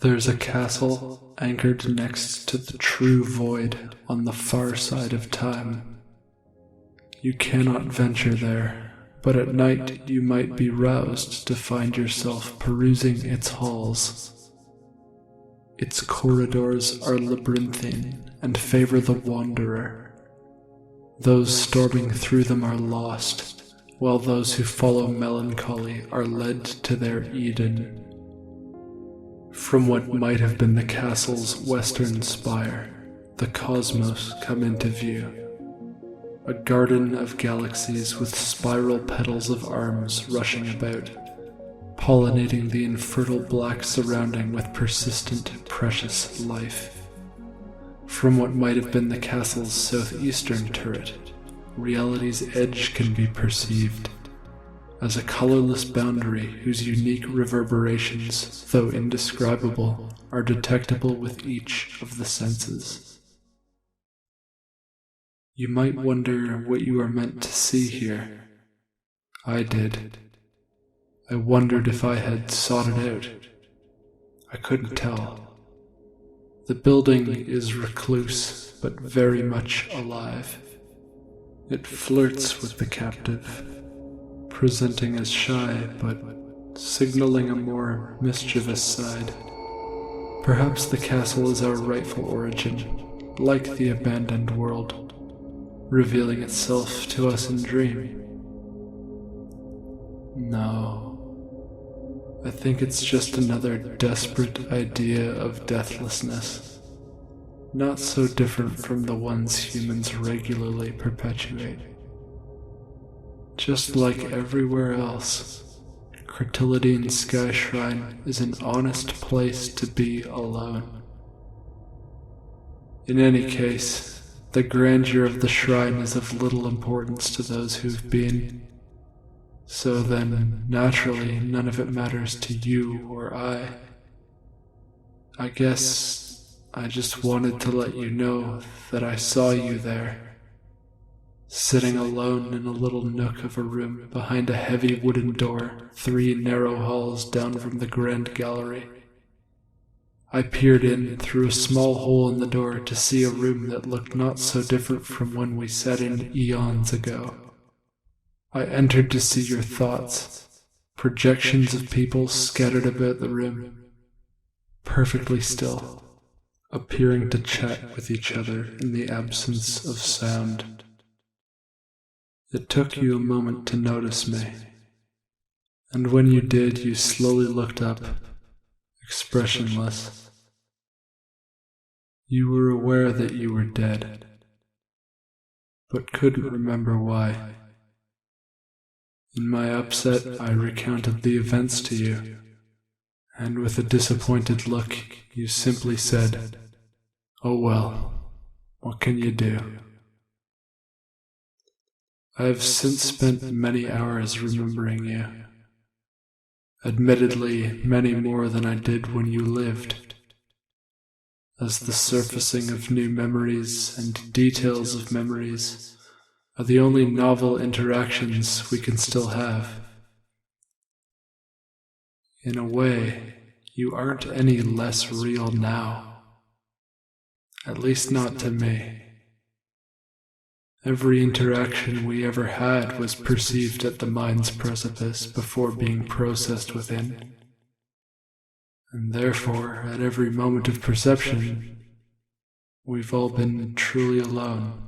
There's a castle anchored next to the true void on the far side of time. You cannot venture there, but at night you might be roused to find yourself perusing its halls. Its corridors are labyrinthine and favor the wanderer. Those storming through them are lost, while those who follow melancholy are led to their Eden. From what might have been the castle's western spire, the cosmos come into view. A garden of galaxies with spiral petals of arms rushing about, pollinating the infertile black surrounding with persistent, precious life. From what might have been the castle's southeastern turret, reality's edge can be perceived as a colorless boundary whose unique reverberations, though indescribable, are detectable with each of the senses. You might wonder what you are meant to see here. I did. I wondered if I had sought it out. I couldn't tell. The building is recluse, but very much alive. It flirts with the captive, presenting as shy, but signaling a more mischievous side. Perhaps the castle is our rightful origin, like the abandoned world, revealing itself to us in dream. No, I think it's just another desperate idea of deathlessness, not so different from the ones humans regularly perpetuate. Just like everywhere else, Critilidine Skyshrine is an honest place to be alone. In any case, the grandeur of the shrine is of little importance to those who've been. So then, naturally, none of it matters to you or I. I guess I just wanted to let you know that I saw you there, sitting alone in a little nook of a room behind a heavy wooden door 3 narrow halls down from the grand gallery. I peered in through a small hole in the door to see a room that looked not so different from when we sat in eons ago. I entered to see your thoughts, projections of people scattered about the room, perfectly still, appearing to chat with each other in the absence of sound. It took you a moment to notice me, and when you did, you slowly looked up, expressionless. You were aware that you were dead, but couldn't remember why. In my upset, I recounted the events to you, and with a disappointed look, you simply said, "Oh well, what can you do?" I have since spent many hours remembering you. Admittedly, many more than I did when you lived, as the surfacing of new memories and details of memories are the only novel interactions we can still have. In a way, you aren't any less real now. At least not to me. Every interaction we ever had was perceived at the mind's precipice before being processed within. And therefore, at every moment of perception, we've all been truly alone.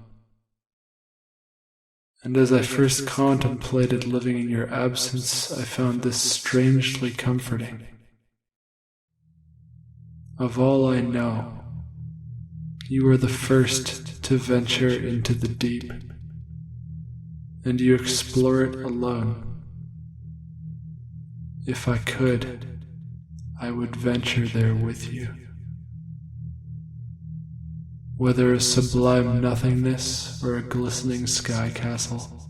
And as I first contemplated living in your absence, I found this strangely comforting. Of all I know, you are the first to venture into the deep, and you explore it alone. If I could, I would venture there with you. Whether a sublime nothingness or a glistening sky castle,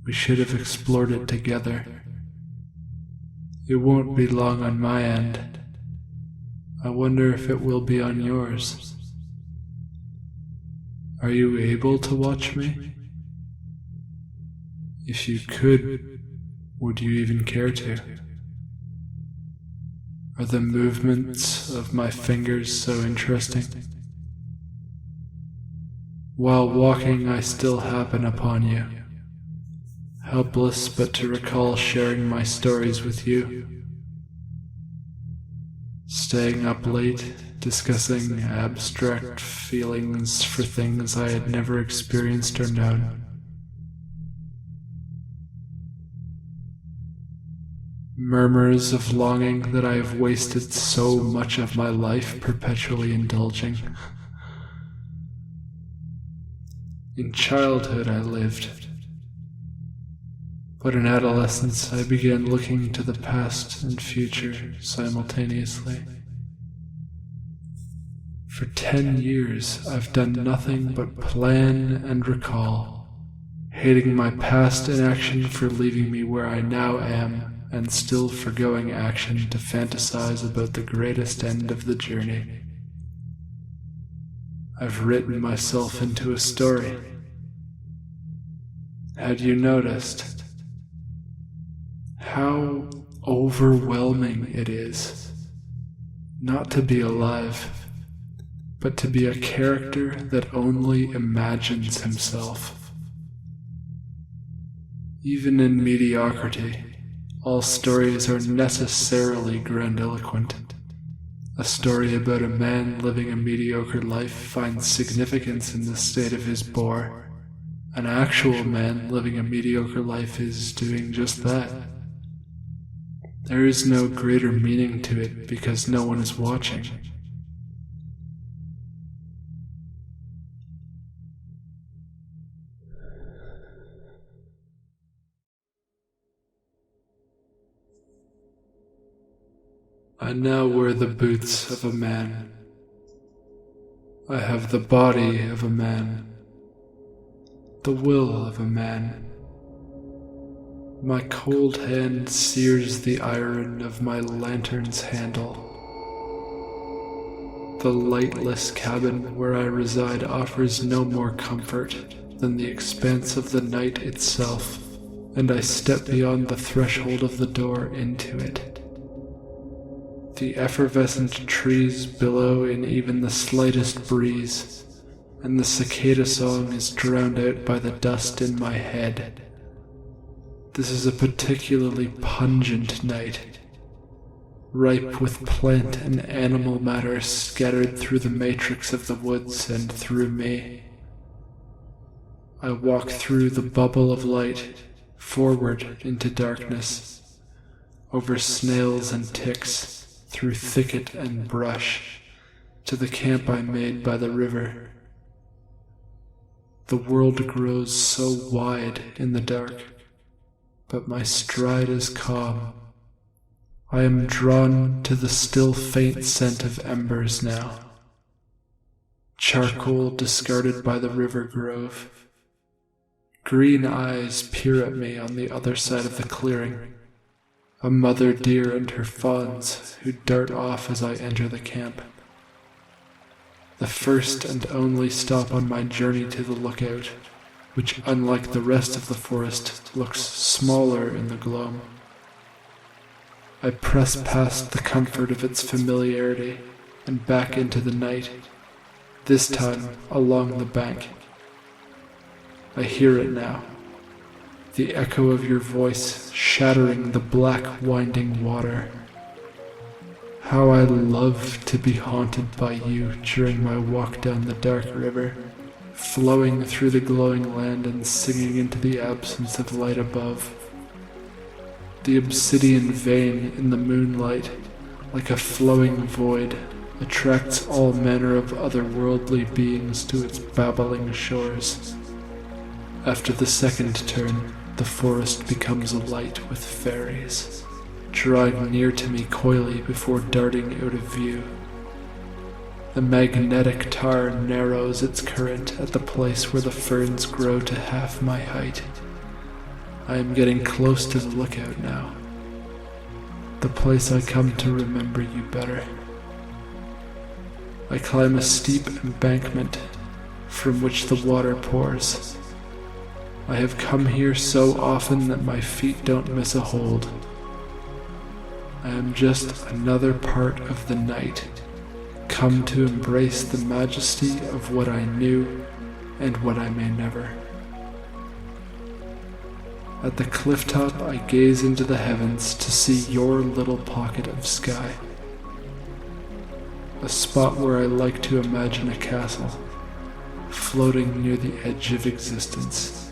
we should have explored it together. It won't be long on my end. I wonder if it will be on yours. Are you able to watch me? If you could, would you even care to? Are the movements of my fingers so interesting? While walking, I still happen upon you, helpless but to recall sharing my stories with you. Staying up late, discussing abstract feelings for things I had never experienced or known. Murmurs of longing that I have wasted so much of my life perpetually indulging. In childhood I lived, but in adolescence I began looking to the past and future simultaneously. For 10 years I've done nothing but plan and recall, hating my past inaction for leaving me where I now am, and still forgoing action to fantasize about the greatest end of the journey. I've written myself into a story. Had you noticed how overwhelming it is not to be alive, but to be a character that only imagines himself? Even in mediocrity, all stories are necessarily grandiloquent. A story about a man living a mediocre life finds significance in the state of his bore. An actual man living a mediocre life is doing just that. There is no greater meaning to it because no one is watching. I now wear the boots of a man. I have the body of a man, the will of a man. My cold hand sears the iron of my lantern's handle. The lightless cabin where I reside offers no more comfort than the expanse of the night itself, and I step beyond the threshold of the door into it. The effervescent trees billow in even the slightest breeze, and the cicada song is drowned out by the dust in my head. This is a particularly pungent night, ripe with plant and animal matter scattered through the matrix of the woods and through me. I walk through the bubble of light, forward into darkness, over snails and ticks, through thicket and brush, to the camp I made by the river. The world grows so wide in the dark, but my stride is calm. I am drawn to the still faint scent of embers now. Charcoal discarded by the river grove. Green eyes peer at me on the other side of the clearing. A mother deer and her fawns who dart off as I enter the camp. The first and only stop on my journey to the lookout, which, unlike the rest of the forest, looks smaller in the gloam. I press past the comfort of its familiarity and back into the night, this time along the bank. I hear it now, the echo of your voice shattering the black winding water. How I love to be haunted by you during my walk down the dark river, flowing through the glowing land and singing into the absence of light above. The obsidian vein in the moonlight, like a flowing void, attracts all manner of otherworldly beings to its babbling shores. After the second turn, the forest becomes alight with fairies, drawing near to me coyly before darting out of view. The magnetic tar narrows its current at the place where the ferns grow to half my height. I am getting close to the lookout now, the place I come to remember you better. I climb a steep embankment from which the water pours. I have come here so often that my feet don't miss a hold. I am just another part of the night, come to embrace the majesty of what I knew and what I may never. At the clifftop I gaze into the heavens to see your little pocket of sky, a spot where I like to imagine a castle, floating near the edge of existence.